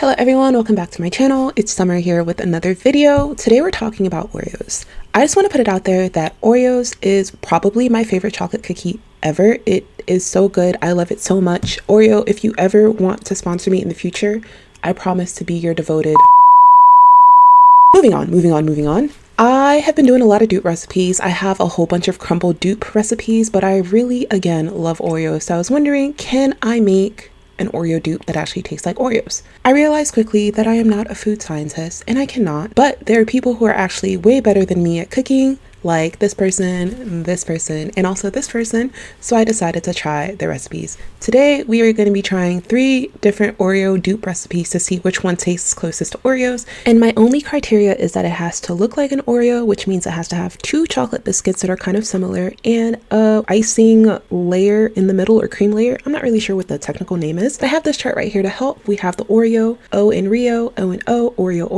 Hello everyone, welcome back to my channel. It's Summer here with another video. Today we're talking about Oreos. I just want to put it out there that Oreos is probably my favorite chocolate cookie ever. It is so good. I love it so much. Oreo, if you ever want to sponsor me in the future, I promise to be your devoted. Moving on. I have been doing a lot of dupe recipes. I have a whole bunch of crumble dupe recipes, but I really, again, love Oreos. So I was wondering, can I make an Oreo dupe that actually tastes like Oreos? I realized quickly that I am not a food scientist and I cannot, but there are people who are actually way better than me at cooking, like this person, and also this person. So I decided to try the recipes. Today, we are going to be trying 3 different Oreo dupe recipes to see which one tastes closest to Oreos. And my only criteria is that it has to look like an Oreo, which means it has to have 2 chocolate biscuits that are kind of similar and a icing layer in the middle, or cream layer. I'm not really sure what the technical name is, but I have this chart right here to help. We have the Oreo, O in Rio, O in O, Oreo,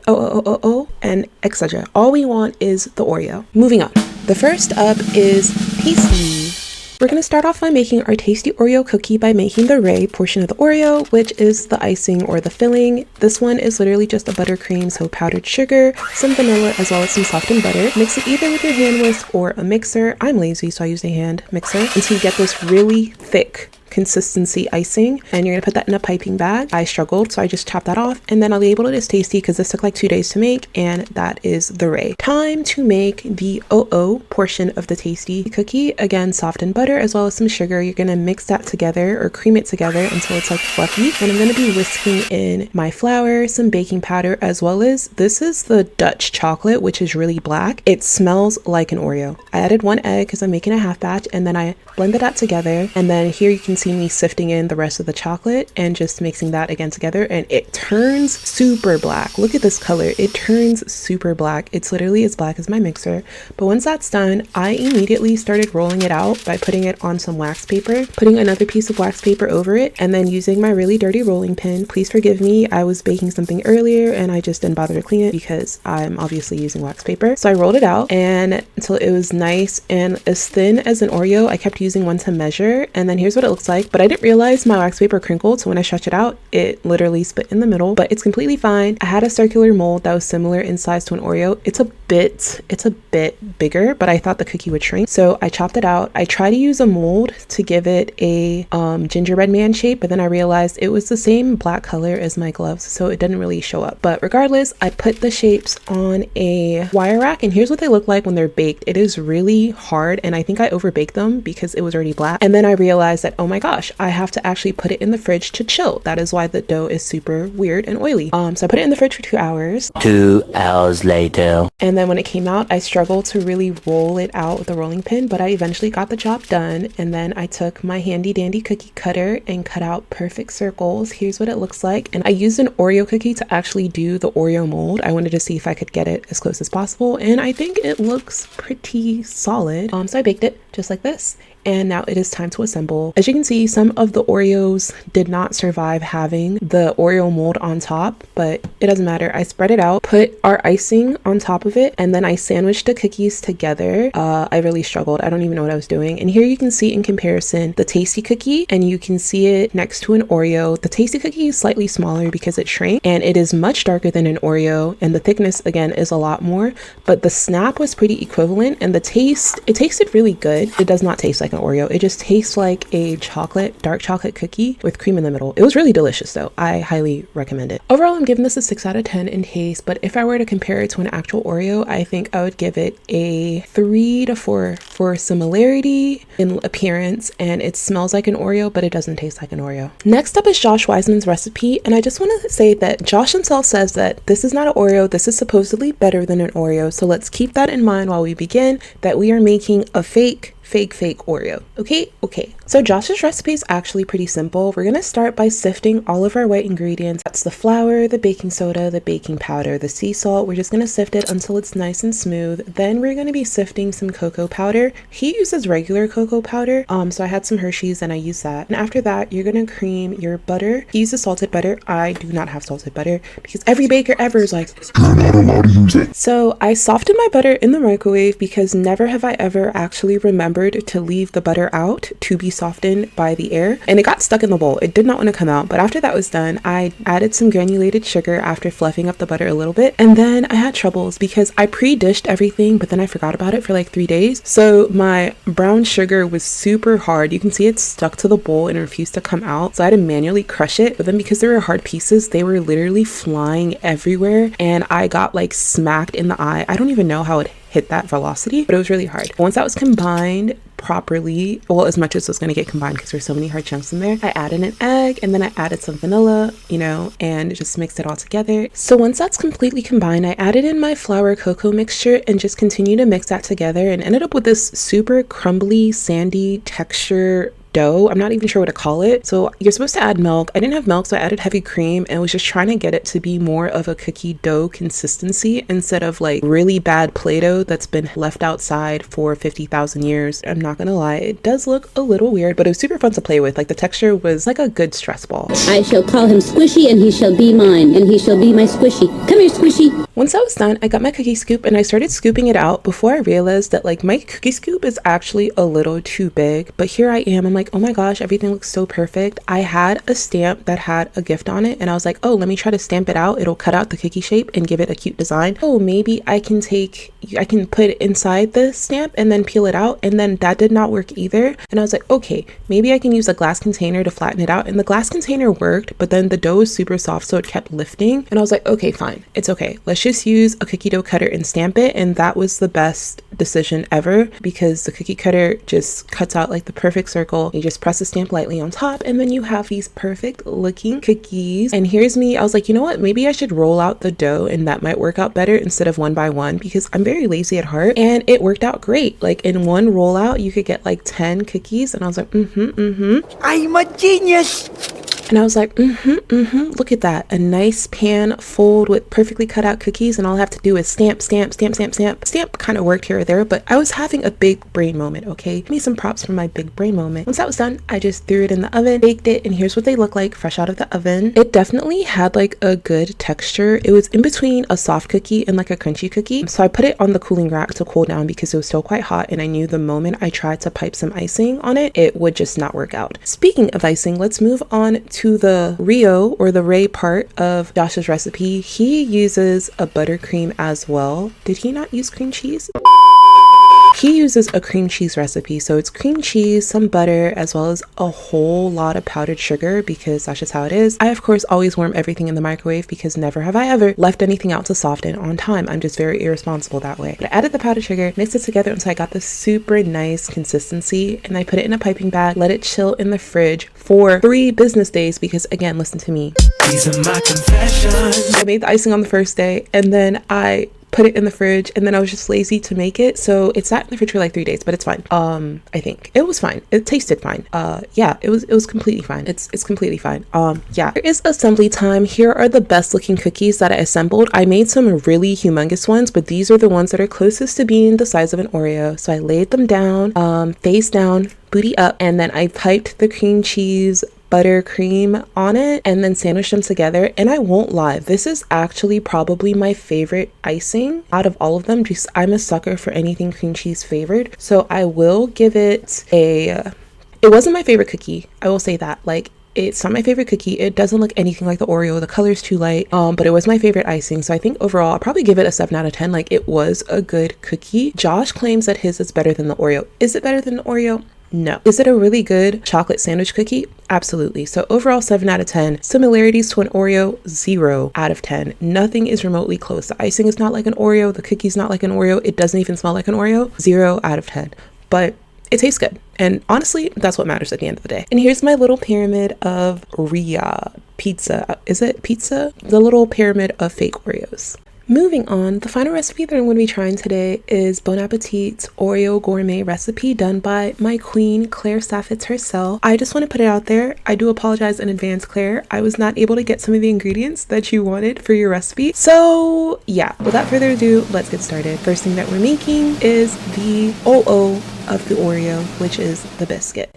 O, and etc. All we want is the Oreo. Moving on. The first up is tasty. We're going to start off by making our tasty Oreo cookie by making the Ray portion of the Oreo, which is the icing or the filling. This one is literally just a buttercream, so powdered sugar, some vanilla, as well as some softened butter. Mix it either with your hand whisk or a mixer. I'm lazy, so I use a hand mixer until you get this really thick consistency icing, and you're gonna put that in a piping bag. I struggled, so I just chopped that off, and then I labeled it as tasty because this took like 2 days to make, and that is the Ray. Time to make the OO portion of the tasty cookie. Again, softened butter as well as some sugar. You're gonna mix that together or cream it together until it's like fluffy. And I'm gonna be whisking in my flour, some baking powder, as well as this is the Dutch chocolate, which is really black. It smells like an Oreo. I added 1 egg because I'm making a half batch, and then I blended that together. And then here you can see me sifting in the rest of the chocolate and just mixing that again together, and it turns super black. Look at this color. It turns super black. It's literally as black as my mixer. But once that's done, I immediately started rolling it out by putting it on some wax paper, putting another piece of wax paper over it, and then using my really dirty rolling pin. Please forgive me, I was baking something earlier and I just didn't bother to clean it because I'm obviously using wax paper. So I rolled it out and until it was nice and as thin as an Oreo. I kept using one to measure, and then here's what it looks like. But I didn't realize my wax paper crinkled, so when I stretched it out, it literally split in the middle, but it's completely fine. I had a circular mold that was similar in size to an Oreo. It's a bit bigger, but I thought the cookie would shrink, so I chopped it out. I tried to use a mold to give it a gingerbread man shape, but then I realized it was the same black color as my gloves, so it didn't really show up. But regardless, I put the shapes on a wire rack, and here's what they look like when they're baked. It is really hard, and I think I overbaked them because it was already black. And then I realized that, oh my gosh, I have to actually put it in the fridge to chill. That is why the dough is super weird and oily. So I put it in the fridge for 2 hours. 2 hours later. And then when it came out, I struggled to really roll it out with the rolling pin, but I eventually got the job done. And then I took my handy dandy cookie cutter and cut out perfect circles. Here's what it looks like. And I used an Oreo cookie to actually do the Oreo mold. I wanted to see if I could get it as close as possible, and I think it looks pretty solid. So I baked it just like this. And now it is time to assemble. As you can see, some of the Oreos did not survive having the Oreo mold on top, but it doesn't matter. I spread it out, put our icing on top of it, and then I sandwiched the cookies together. I really struggled. I don't even know what I was doing. And here you can see in comparison the tasty cookie, and you can see it next to an Oreo. The tasty cookie is slightly smaller because it shrank, and it is much darker than an Oreo, and the thickness again is a lot more, but the snap was pretty equivalent, and the taste, it tasted really good. It does not taste like an Oreo. It just tastes like a dark chocolate cookie with cream in the middle. It was really delicious though. I highly recommend it. Overall, I'm giving this a 6 out of 10 in taste, but if I were to compare it to an actual Oreo, I think I would give it a 3 to 4 for similarity in appearance, and it smells like an Oreo, but it doesn't taste like an Oreo. Next up is Josh Weissman's recipe, and I just want to say that Josh himself says that this is not an Oreo, this is supposedly better than an Oreo, so let's keep that in mind while we begin, that we are making a fake Oreo. Okay. So Josh's recipe is actually pretty simple. We're gonna start by sifting all of our white ingredients. That's the flour, the baking soda, the baking powder, the sea salt. We're just gonna sift it until it's nice and smooth. Then we're gonna be sifting some cocoa powder. He uses regular cocoa powder, so I had some Hershey's and I used that. And after that, you're gonna cream your butter. He uses salted butter. I do not have salted butter because every baker ever is like, you're not allowed to use it. So I softened my butter in the microwave because never have I ever actually remembered remembered to leave the butter out to be softened by the air, and it got stuck in the bowl. It did not want to come out, but after that was done, I added some granulated sugar after fluffing up the butter a little bit, and then I had troubles because I pre-dished everything, but then I forgot about it for like 3 days. So my brown sugar was super hard. You can see it stuck to the bowl and refused to come out, so I had to manually crush it. But then because they were hard pieces, they were literally flying everywhere, and I got like smacked in the eye. I don't even know how it hit that velocity, but it was really hard. Once that was combined properly, well, as much as was going to get combined because there's so many hard chunks in there, I added an egg, and then I added some vanilla, you know, and just mixed it all together. So once that's completely combined, I added in my flour cocoa mixture and just continued to mix that together, and ended up with this super crumbly, sandy texture dough. I'm not even sure what to call it. So you're supposed to add milk. I didn't have milk, so I added heavy cream and was just trying to get it to be more of a cookie dough consistency instead of like really bad Play-Doh that's been left outside for 50,000 years. I'm not gonna lie, it does look a little weird, but it was super fun to play with. Like the texture was like a good stress ball. I shall call him Squishy, and he shall be mine, and he shall be my Squishy. Come here, Squishy. Once that was done, I got my cookie scoop and I started scooping it out before I realized that like my cookie scoop is actually a little too big. But here I am, I'm like, oh my gosh, everything looks so perfect. I had a stamp that had a gift on it, and I was like, oh, let me try to stamp it out. It'll cut out the cookie shape and give it a cute design. Oh, maybe I can put it inside the stamp and then peel it out. And then that did not work either. And I was like, okay, maybe I can use a glass container to flatten it out. And the glass container worked, but then the dough was super soft, so it kept lifting. And I was like, okay, fine, it's okay. Let's just use a cookie dough cutter and stamp it. And that was the best decision ever, because the cookie cutter just cuts out like the perfect circle. You just press the stamp lightly on top, and then you have these perfect looking cookies. And here's me, I was like, you know what, maybe I should roll out the dough, and that might work out better instead of one by one, because I'm very lazy at heart. And it worked out great. Like in one rollout you could get like 10 cookies, and I was like, I'm a genius. And I was like, look at that. A nice pan fold with perfectly cut out cookies, and all I have to do is stamp. Stamp kind of worked here or there, but I was having a big brain moment, okay? Give me some props for my big brain moment. Once that was done, I just threw it in the oven, baked it, and here's what they look like fresh out of the oven. It definitely had like a good texture. It was in between a soft cookie and like a crunchy cookie. So I put it on the cooling rack to cool down because it was still quite hot, and I knew the moment I tried to pipe some icing on it, it would just not work out. Speaking of icing, let's move on to the Rio or the Ray part of Josh's recipe. He uses a buttercream as well. Did he not use cream cheese? He uses a cream cheese recipe, so it's cream cheese, some butter, as well as a whole lot of powdered sugar, because that's just how it is. I, of course, always warm everything in the microwave because never have I ever left anything out to soften on time. I'm just very irresponsible that way. But I added the powdered sugar, mixed it together until I got this super nice consistency, and I put it in a piping bag, let it chill in the fridge for 3 business days, because again, listen to me. These are my confessions. I made the icing on the first day, and then I put it in the fridge, and then I was just lazy to make it, so it sat in the fridge for like 3 days, but it's fine. I think it was fine. It tasted fine. Yeah, it was completely fine. It's completely fine. Yeah, here is assembly time. Here are the best looking cookies that I assembled. I made some really humongous ones, but these are the ones that are closest to being the size of an Oreo. So I laid them down, face down, booty up, and then I piped the cream cheese buttercream on it and then sandwiched them together. And I won't lie, this is actually probably my favorite icing out of all of them. Just I'm a sucker for anything cream cheese flavored, so I will give it a it wasn't my favorite cookie, I will say that. Like, it's not my favorite cookie. It doesn't look anything like the Oreo. The color's too light, but it was my favorite icing. So I think overall I'll probably give it a 7 out of 10. Like, it was a good cookie. Josh claims that his is better than the Oreo. Is it better than the Oreo? No. Is it a really good chocolate sandwich cookie? Absolutely. So overall 7 out of 10. Similarities to an Oreo, 0 out of 10. Nothing is remotely close. The icing is not like an Oreo. The cookie's not like an Oreo. It doesn't even smell like an Oreo. 0 out of 10. But it tastes good. And honestly, that's what matters at the end of the day. And here's my little pyramid of Ria pizza. Is it pizza? The little pyramid of fake Oreos. Moving on, the final recipe that I'm going to be trying today is Bon Appetit's Oreo gourmet recipe done by my queen, Claire Saffitz herself. I just want to put it out there. I do apologize in advance, Claire. I was not able to get some of the ingredients that you wanted for your recipe. So yeah, without further ado, let's get started. First thing that we're making is the OO of the Oreo, which is the biscuit.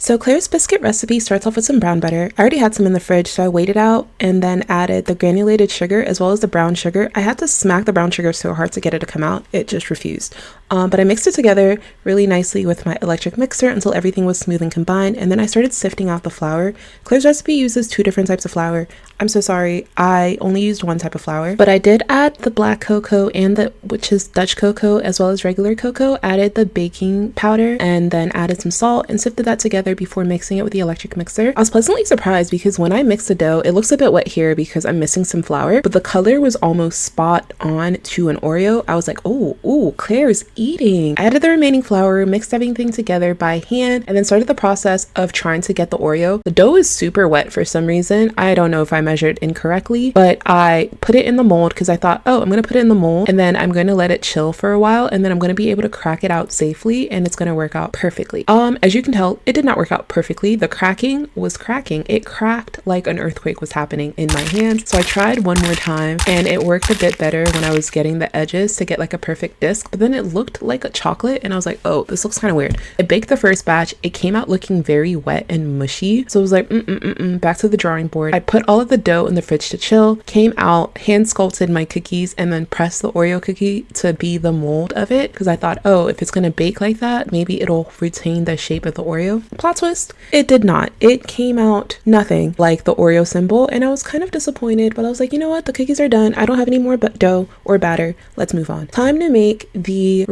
So Claire's biscuit recipe starts off with some brown butter. I already had some in the fridge, so I weighed it out and then added the granulated sugar as well as the brown sugar. I had to smack the brown sugar so hard to get it to come out. It just refused. But I mixed it together really nicely with my electric mixer until everything was smooth and combined, and then I started sifting out the flour. Claire's recipe uses 2 different types of flour. I'm so sorry, I only used 1 type of flour, but I did add the black cocoa and which is Dutch cocoa, as well as regular cocoa, added the baking powder, and then added some salt and sifted that together before mixing it with the electric mixer. I was pleasantly surprised because when I mixed the dough, it looks a bit wet here because I'm missing some flour, but the color was almost spot on to an Oreo. I was like, oh, Claire's eating. I added the remaining flour, mixed everything together by hand, and then started the process of trying to get the Oreo. The dough is super wet for some reason. I don't know if I measured incorrectly, but I put it in the mold because I thought, oh, I'm going to put it in the mold and then I'm going to let it chill for a while, and then I'm going to be able to crack it out safely and it's going to work out perfectly. As you can tell, it did not work out perfectly. The cracking was cracking. It cracked like an earthquake was happening in my hands. So I tried one more time and it worked a bit better when I was getting the edges to get like a perfect disc, but then it looked like a chocolate and I was like, oh, this looks kind of weird. I baked the first batch. It came out looking very wet and mushy. So I was like, back to the drawing board. I put all of the dough in the fridge to chill, came out, hand sculpted my cookies, and then pressed the Oreo cookie to be the mold of it because I thought, oh, if it's going to bake like that, maybe it'll retain the shape of the Oreo. Plot twist, it did not. It came out nothing like the Oreo symbol and I was kind of disappointed, but I was like, you know what? The cookies are done. I don't have any more dough or batter. Let's move on. Time to make the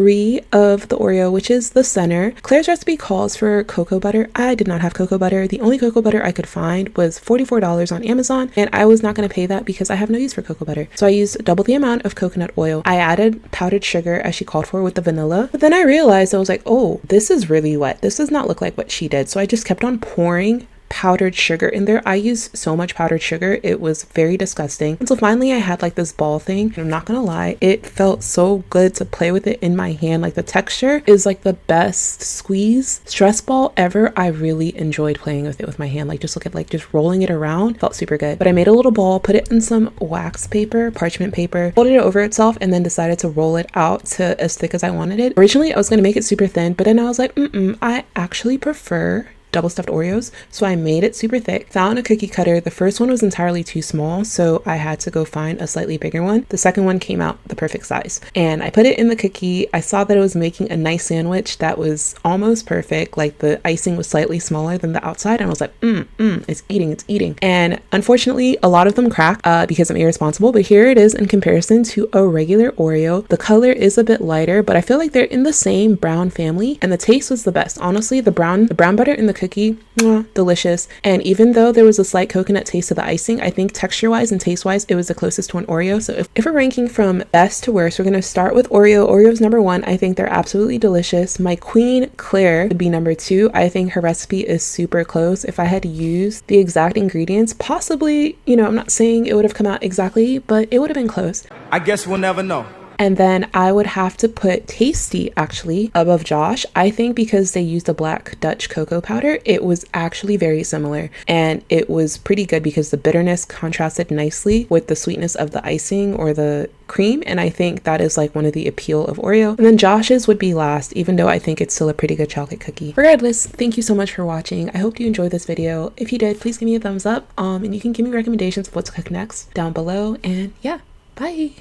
of the Oreo, which is the center. Claire's recipe calls for cocoa butter. I did not have cocoa butter. The only cocoa butter I could find was $44 on Amazon, and I was not going to pay that because I have no use for cocoa butter. So I used double the amount of coconut oil. I added powdered sugar as she called for with the vanilla, but then I realized I was like, oh, this is really wet. This does not look like what she did. So I just kept on pouring powdered sugar in there. I used so much powdered sugar, it was very disgusting. And so finally I had like this ball thing, and I'm not gonna lie, it felt so good to play with it in my hand. Like the texture is like the best squeeze stress ball ever. I really enjoyed playing with it with my hand. Like just look at like just rolling it around, felt super good. But I made a little ball, put it in some wax paper, parchment paper, folded it over itself, and then decided to roll it out to as thick as I wanted it. Originally I was gonna make it super thin, but then I was like, I actually prefer double stuffed Oreos, so I made it super thick. Found a cookie cutter. The first one was entirely too small, so I had to go find a slightly bigger one. The second one came out the perfect size, and I put it in the cookie. I saw that it was making a nice sandwich that was almost perfect. Like the icing was slightly smaller than the outside, and I was like, it's eating. And unfortunately, a lot of them crack because I'm irresponsible, but here it is in comparison to a regular Oreo. The color is a bit lighter, but I feel like they're in the same brown family, and the taste was the best. Honestly, the brown butter in the cookie, delicious. And even though there was a slight coconut taste to the icing, I think texture wise and taste wise it was the closest to an Oreo. So if we're ranking from best to worst, we're going to start with Oreo. Oreo's number 1. I think they're absolutely delicious. My queen Claire would be number 2. I think her recipe is super close. If I had used the exact ingredients, possibly, I'm not saying it would have come out exactly, but it would have been close. I guess we'll never know. And then I would have to put Tasty actually above Josh. I think because they used a black Dutch cocoa powder, it was actually very similar. And it was pretty good because the bitterness contrasted nicely with the sweetness of the icing or the cream. And I think that is like one of the appeal of Oreo. And then Josh's would be last, even though I think it's still a pretty good chocolate cookie. Regardless, thank you so much for watching. I hope you enjoyed this video. If you did, please give me a thumbs up. And you can give me recommendations of what to cook next down below. And yeah, bye.